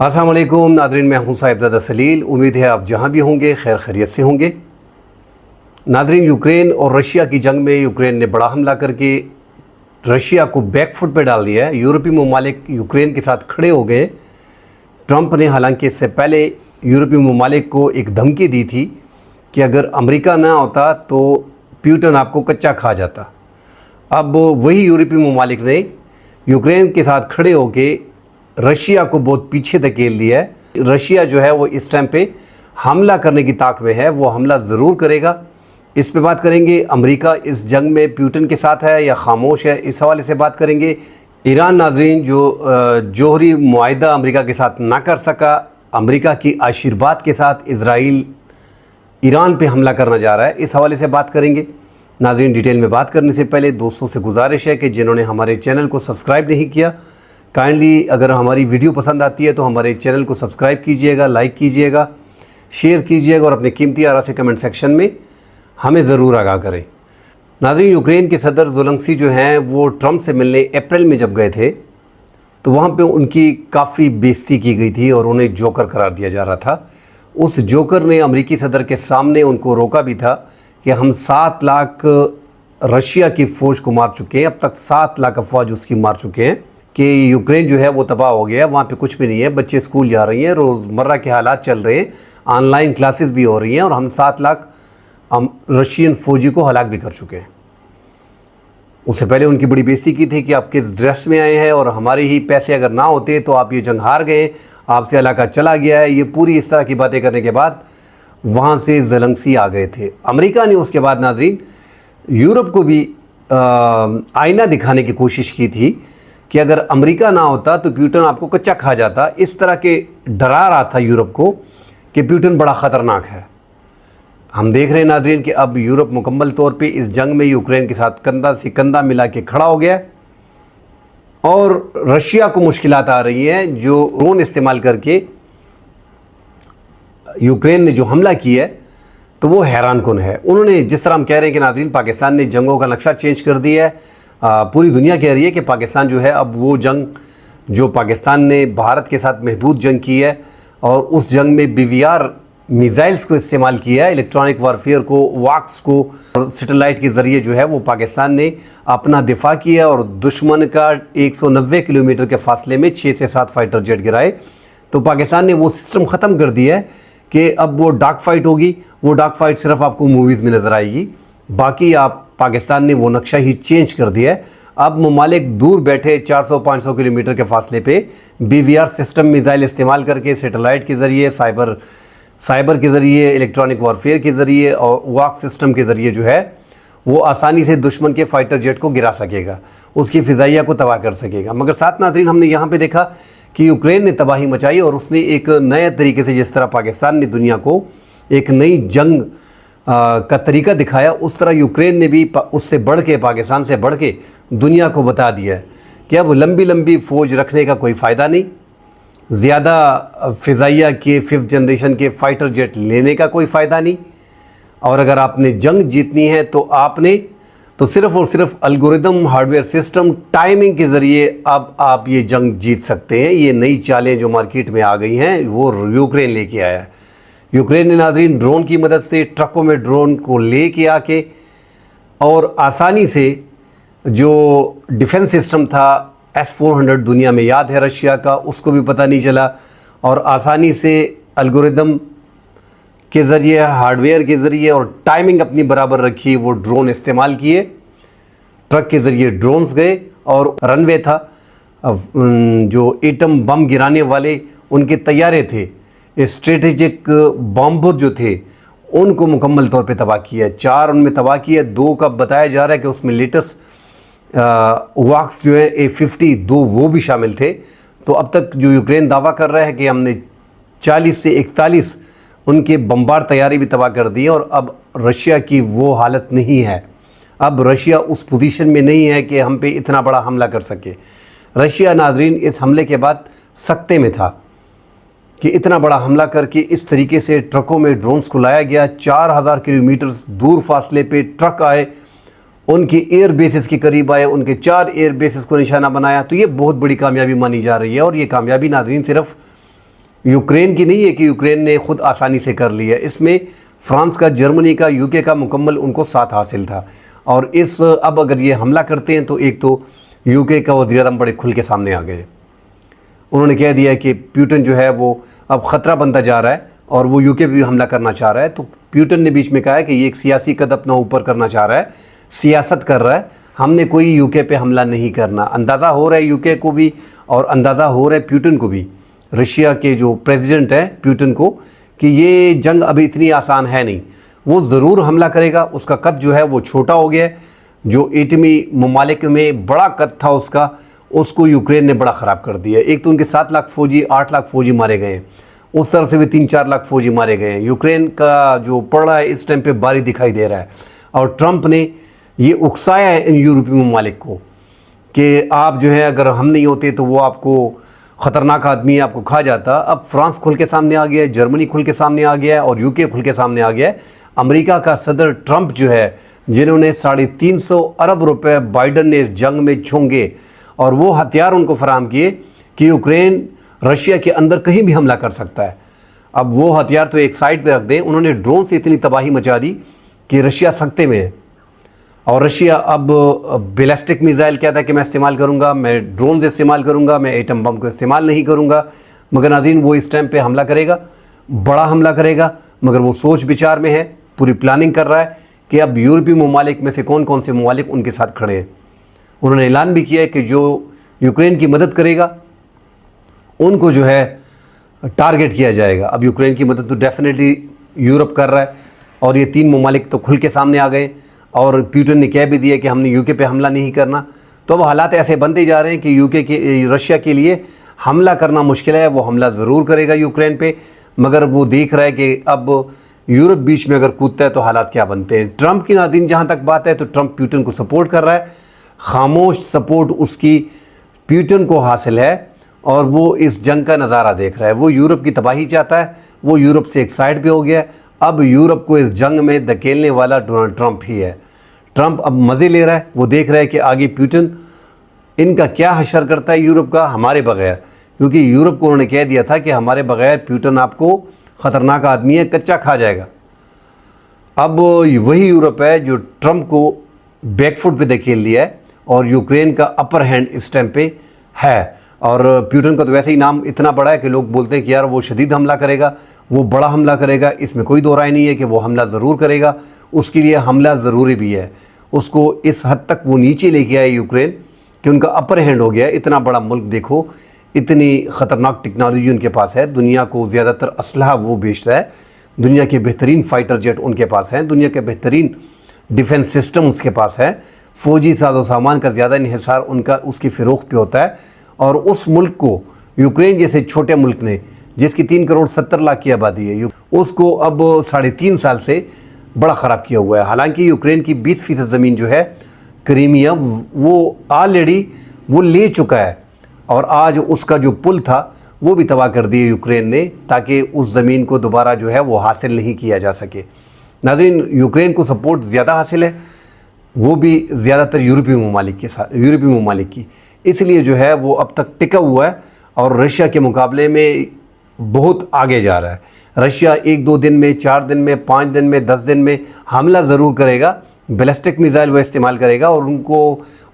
अस्सलाम वालेकुम नाज़रीन, मैं हूं साहिबजादा सलील। उम्मीद है आप जहां भी होंगे खैर खैरियत से होंगे। नाज़रीन, यूक्रेन और रशिया की जंग में यूक्रेन ने बड़ा हमला करके रशिया को बैकफुट पे डाल दिया है। यूरोपीय ममालिक यूक्रेन के साथ खड़े हो गए। ट्रंप ने हालांकि इससे पहले यूरोपीय ममालिक को एक धमकी दी थी कि अगर अमेरिका ना होता तो पुतिन आपको कच्चा खा जाता। अब वही यूरोपीय ममालिक ने यूक्रेन के साथ खड़े होकर रशिया को बहुत पीछे धकेल दिया है। रशिया जो है वो इस टाइम पे हमला करने की ताक में है, वो हमला ज़रूर करेगा। इस पे बात करेंगे। अमेरिका इस जंग में पुतिन के साथ है या खामोश है, इस हवाले से बात करेंगे। ईरान नाजरीन जो जौहरी मुआहिदा अमेरिका के साथ ना कर सका, अमेरिका की आशीर्वाद के साथ इजराइल ईरान पे हमला करना जा रहा है, इस हवाले से बात करेंगे। नाजरीन, डिटेल में बात करने से पहले दोस्तों से गुजारिश है कि जिन्होंने हमारे चैनल को सब्सक्राइब नहीं किया, काइंडली अगर हमारी वीडियो पसंद आती है तो हमारे चैनल को सब्सक्राइब कीजिएगा, लाइक कीजिएगा, शेयर कीजिएगा और अपने कीमती आरा से कमेंट सेक्शन में हमें ज़रूर आगाह करें। नाज़रीन, यूक्रेन के सदर ज़ेलेंस्की जो हैं वो ट्रंप से मिलने अप्रैल में जब गए थे तो वहाँ पे उनकी काफ़ी बेइज्जती की गई थी और उन्हें जोकर करार दिया जा रहा था। उस जोकर ने अमेरिकी सदर के सामने उनको रोका भी था कि हम 7 लाख रशिया की फ़ौज को मार चुके हैं, अब तक 7 लाख अफवाज उसकी मार चुके हैं कि यूक्रेन जो है वो तबाह हो गया है, वहाँ पे कुछ भी नहीं है। बच्चे स्कूल जा रही हैं, रोज़मर्रा के हालात चल रहे हैं, ऑनलाइन क्लासेस भी हो रही हैं और हम 7 लाख रशियन फ़ौजी को हलाक भी कर चुके हैं। उससे पहले उनकी बड़ी बेइज्जती की थी कि आप किस ड्रेस में आए हैं और हमारे ही पैसे अगर ना होते तो आप ये जंग हार गए, आपसे इलाका चला गया है। ये पूरी इस तरह की बातें करने के बाद वहाँ से ज़ेलेंस्की आ गए थे। अमेरिका ने उसके बाद नाजरीन यूरोप को भी आईना दिखाने की कोशिश की थी कि अगर अमेरिका ना होता तो पुतिन आपको कच्चा खा जाता। इस तरह के डरा रहा था यूरोप को कि पुतिन बड़ा ख़तरनाक है। हम देख रहे हैं नाजरीन कि अब यूरोप मुकम्मल तौर पे इस जंग में यूक्रेन के साथ कंधा से कंधा मिला के खड़ा हो गया और रशिया को मुश्किलात आ रही हैं। जो ड्रोन इस्तेमाल करके यूक्रेन ने जो हमला किया है तो वो हैरान कुन है। उन्होंने जिस तरह हम कह रहे हैं कि नाजरीन पाकिस्तान ने जंगों का नक्शा चेंज कर दिया है। पूरी दुनिया कह रही है कि पाकिस्तान जो है अब वो जंग जो पाकिस्तान ने भारत के साथ महदूद जंग की है और उस जंग में BVR मिज़ाइल्स को इस्तेमाल किया है, इलेक्ट्रॉनिक वारफेयर को, वाक्स को, सैटेलाइट के ज़रिए जो है वो पाकिस्तान ने अपना दिफा किया और दुश्मन का 190 किलोमीटर के फासले में 6 से 7 फाइटर जेट गिराए। तो पाकिस्तान ने वो सिस्टम ख़त्म कर दिया है कि अब वो डार्क फाइट होगी। वो डार्क फाइट सिर्फ आपको मूवीज़ में नज़र आएगी, बाकी आप पाकिस्तान ने वो नक्शा ही चेंज कर दिया है। अब ममालिक दूर बैठे 400-500 किलोमीटर के फासले पे BVR सिस्टम मिज़ाइल इस्तेमाल करके सैटेलाइट के ज़रिए, साइबर के ज़रिए, इलेक्ट्रॉनिक वारफेयर के ज़रिए और वाक सिस्टम के ज़रिए जो है वो आसानी से दुश्मन के फाइटर जेट को गिरा सकेगा, उसकी फ़िज़ाइया को तबाह कर सकेगा। मगर साथ नाज़रीन हमने यहाँ पे देखा कि यूक्रेन ने तबाही मचाई और उसने एक नए तरीके से, जिस तरह पाकिस्तान ने दुनिया को एक नई जंग का तरीका दिखाया, उस तरह यूक्रेन ने भी उससे बढ़ के, पाकिस्तान से बढ़ के दुनिया को बता दिया है कि अब लंबी लंबी फ़ौज रखने का कोई फ़ायदा नहीं, ज़्यादा फ़िज़ाइया के 5th जनरेशन के फ़ाइटर जेट लेने का कोई फ़ायदा नहीं। और अगर आपने जंग जीतनी है तो आपने तो सिर्फ़ और सिर्फ एल्गोरिदम, हार्डवेयर सिस्टम, टाइमिंग के ज़रिए अब आप ये जंग जीत सकते हैं। ये नई चालें जो मार्केट में आ गई हैं वो यूक्रेन लेके आया है। यूक्रेन ने नाजरीन ड्रोन की मदद से ट्रकों में ड्रोन को ले के आके और आसानी से जो डिफेंस सिस्टम था S-400 दुनिया में याद है रशिया का, उसको भी पता नहीं चला और आसानी से एल्गोरिदम के ज़रिए, हार्डवेयर के ज़रिए और टाइमिंग अपनी बराबर रखी, वो ड्रोन इस्तेमाल किए। ट्रक के ज़रिए ड्रोन्स गए और रनवे था, जो एटम बम गिराने वाले उनके तैयारे थे, स्ट्रेटेजिक बॉम्बर जो थे उनको मुकम्मल तौर पे तबाह किया। 4 उनमें तबाह किया, 2 का बताया जा रहा है कि उसमें लेटेस्ट वाक्स जो है A-50 2 वो भी शामिल थे। तो अब तक जो यूक्रेन दावा कर रहा है कि हमने 40 से 41 उनके बम्बार तैयारी भी तबाह कर दी है और अब रशिया की वो हालत नहीं है। अब रशिया उस पोजीशन में नहीं है कि हम पे इतना बड़ा हमला कर सके। रशिया नाजरीन इस हमले के बाद सख्ते में था कि इतना बड़ा हमला करके इस तरीके से ट्रकों में ड्रोन्स को लाया गया। 4000 किलोमीटर दूर फासले पे ट्रक आए, उनकी एयर बेसिस के करीब आए, उनके 4 एयर बेसिस को निशाना बनाया। तो ये बहुत बड़ी कामयाबी मानी जा रही है और ये कामयाबी नाजरीन सिर्फ यूक्रेन की नहीं है कि यूक्रेन ने खुद आसानी से कर लिया, इसमें फ्रांस का, जर्मनी का, यूके का मुकम्मल उनको साथ हासिल था। और अब अगर ये हमला करते हैं तो एक तो यूके का वज़ीर-ए-आज़म बड़े खुल के सामने आ गए। उन्होंने कह दिया कि प्यूटन जो है वो अब ख़तरा बनता जा रहा है और वो यूके पे भी हमला करना चाह रहा है। तो प्यूटन ने बीच में कहा है कि ये एक सियासी कद अपना ऊपर करना चाह रहा है, सियासत कर रहा है, हमने कोई यूके पे हमला नहीं करना। अंदाज़ा हो रहा है यूके को भी और अंदाज़ा हो रहा है प्यूटन को भी, रशिया के जो प्रेसिडेंट हैं प्यूटन को, कि ये जंग अभी इतनी आसान है नहीं, वो ज़रूर हमला करेगा। उसका कद जो है वो छोटा हो गया है, जो एटमी ममालिक में बड़ा कद था उसको यूक्रेन ने बड़ा ख़राब कर दिया। एक तो उनके 7 लाख फौजी, 8 लाख फौजी मारे गए हैं, उस तरह से भी 3-4 लाख फौजी मारे गए हैं। यूक्रेन का जो पड़ रहा है इस टाइम पे भारी दिखाई दे रहा है। और ट्रंप ने ये उकसाया है इन यूरोपीय ममालिक को कि आप जो है, अगर हम नहीं होते तो वो आपको ख़तरनाक आदमी आपको खा जाता। अब फ्रांस खुल के सामने आ गया है, जर्मनी खुल के सामने आ गया है और यूके खुल के सामने आ गया है। अमेरिका का सदर ट्रंप जो है, जिन्होंने 350 अरब रुपए बाइडन ने इस जंग में झोंके और वो हथियार उनको फराहम किए कि यूक्रेन रशिया के अंदर कहीं भी हमला कर सकता है। अब वो हथियार तो एक साइड पे रख दें, उन्होंने ड्रोन से इतनी तबाही मचा दी कि रशिया सख्ते में है। और रशिया अब बैलिस्टिक मिसाइल कहता है कि मैं इस्तेमाल करूंगा, मैं ड्रोन से इस्तेमाल करूंगा, मैं एटम बम को इस्तेमाल नहीं करूंगा। मगर नाज़रीन, वो इस टाइम पे हमला करेगा, बड़ा हमला करेगा, मगर वो सोच विचार में है, पूरी प्लानिंग कर रहा है कि अब यूरोपीय ममालिक में से कौन कौन से ममालिक उनके साथ खड़े हैं। उन्होंने ऐलान भी किया है कि जो यूक्रेन की मदद करेगा उनको जो है टारगेट किया जाएगा। अब यूक्रेन की मदद तो डेफिनेटली यूरोप कर रहा है और ये 3 ममालिक तो खुल के सामने आ गए और प्यूटन ने कह भी दिया कि हमने यूके पे हमला नहीं करना। तो अब हालात ऐसे बनते जा रहे हैं कि रशिया के लिए हमला करना मुश्किल है। वो हमला ज़रूर करेगा यूक्रेन पे, मगर वो देख रहा है कि अब यूरोप बीच में अगर कूदता है तो हालात क्या बनते हैं। ट्रंप की नाज़रीन जहाँ तक बात है तो ट्रंप प्यूटन को सपोर्ट कर रहा है, खामोश सपोर्ट उसकी प्यूटन को हासिल है और वो इस जंग का नज़ारा देख रहा है। वो यूरोप की तबाही चाहता है, वो यूरोप से एक साइड पे हो गया है। अब यूरोप को इस जंग में धकेलने वाला डोनाल्ड ट्रंप ही है। ट्रंप अब मज़े ले रहा है, वो देख रहा है कि आगे प्यूटन इनका क्या हशर करता है यूरोप का हमारे बगैर, क्योंकि यूरोप को उन्होंने कह दिया था कि हमारे बगैर प्यूटन आपको ख़तरनाक आदमी है, कच्चा खा जाएगा। अब वही यूरोप है जो ट्रंप को बैकफुट पे धकेल दिया है और यूक्रेन का अपर हैंड इस टाइम पे है। और प्यूटन का तो वैसे ही नाम इतना बड़ा है कि लोग बोलते हैं कि यार वो शदीद हमला करेगा, वो बड़ा हमला करेगा। इसमें कोई दो राय नहीं है कि वो हमला ज़रूर करेगा, उसके लिए हमला ज़रूरी भी है। उसको इस हद तक वो नीचे लेके आए यूक्रेन कि उनका अपर हैंड हो गया है। इतना बड़ा मुल्क देखो, इतनी ख़तरनाक टेक्नोलॉजी उनके पास है, दुनिया को ज़्यादातर असलहा वो बेचता है, दुनिया के बेहतरीन फ़ाइटर जेट उनके पास हैं, दुनिया के बेहतरीन डिफेंस सिस्टम उसके पास है, फ़ौजी साजो सामान का ज़्यादा इन्हिसार उनका उसकी फ़रोख्त पे होता है। और उस मुल्क को यूक्रेन जैसे छोटे मुल्क ने, जिसकी 3 करोड़ 70 लाख की आबादी है, उसको अब 3.5 साल से बड़ा ख़राब किया हुआ है। हालांकि यूक्रेन की 20% ज़मीन जो है क्रीमिया, वो ऑलरेडी वो ले चुका है और आज उसका जो पुल था वो भी तबाह कर दिया यूक्रेन ने, ताकि उस ज़मीन को दोबारा जो है वो हासिल नहीं किया जा सके। नाज़रीन, यूक्रेन को सपोर्ट ज़्यादा हासिल है, वो भी ज़्यादातर यूरोपीय ममालिक के साथ, यूरोपीय ममालिक की, इसलिए जो है वो अब तक टिका हुआ है और रशिया के मुकाबले में बहुत आगे जा रहा है। रशिया 1-2 दिन में, 4 दिन में, 5 दिन में, 10 दिन में हमला ज़रूर करेगा, बैलिस्टिक मिसाइल वो इस्तेमाल करेगा। और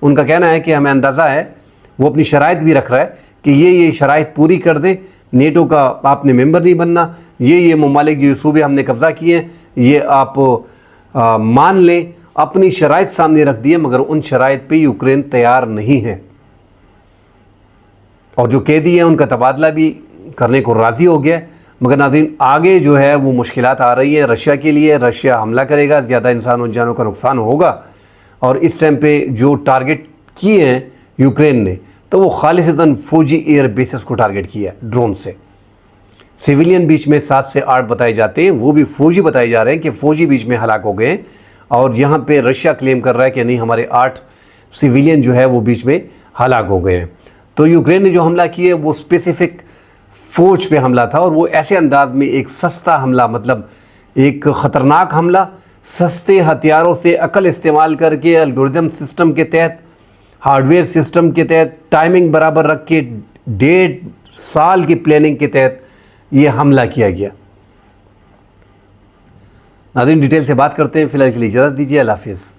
उनका कहना है कि हमें अंदाज़ा है, वो अपनी शराइत भी रख रहा है कि ये शराइत पूरी कर दें, नेटो का आपने मेंबर नहीं बनना, ये ममालिक जो सूबे हमने कब्ज़ा किए हैं ये आप मान लें। अपनी शराइत सामने रख दिए, मगर उन शराइत पे यूक्रेन तैयार नहीं है और जो कैदी हैं उनका तबादला भी करने को राज़ी हो गया है। मगर नाज़रीन, आगे जो है वो मुश्किलात आ रही हैं रशिया के लिए। रशिया हमला करेगा, ज़्यादा इंसानों जानों का नुकसान होगा और इस टाइम पे जो टारगेट किए हैं यूक्रेन ने, तो वो खालिसतन फ़ौजी एयर बेसिस को टारगेट किया है ड्रोन से। सिविलियन बीच में 7 से 8 बताए जाते हैं, वो भी फ़ौजी बताए जा रहे हैं कि फ़ौजी बीच में हलाक हो गए हैं। और यहाँ पे रशिया क्लेम कर रहा है कि नहीं, हमारे 8 सिविलियन जो है वो बीच में हलाक हो गए हैं। तो यूक्रेन ने जो हमला किया वो स्पेसिफिक फ़ौज पे हमला था और वो ऐसे अंदाज में एक सस्ता हमला, मतलब एक ख़तरनाक हमला, सस्ते हथियारों से अकल इस्तेमाल करके, एल्गोरिदम सिस्टम के तहत, हार्डवेयर सिस्टम के तहत, टाइमिंग बराबर रख के, 1.5 साल की प्लानिंग के तहत یہ حملہ کیا گیا۔ ناظرین ڈیٹیل سے بات کرتے ہیں، فی الحال کے لیے اجازت دیجیے، اللہ حافظ۔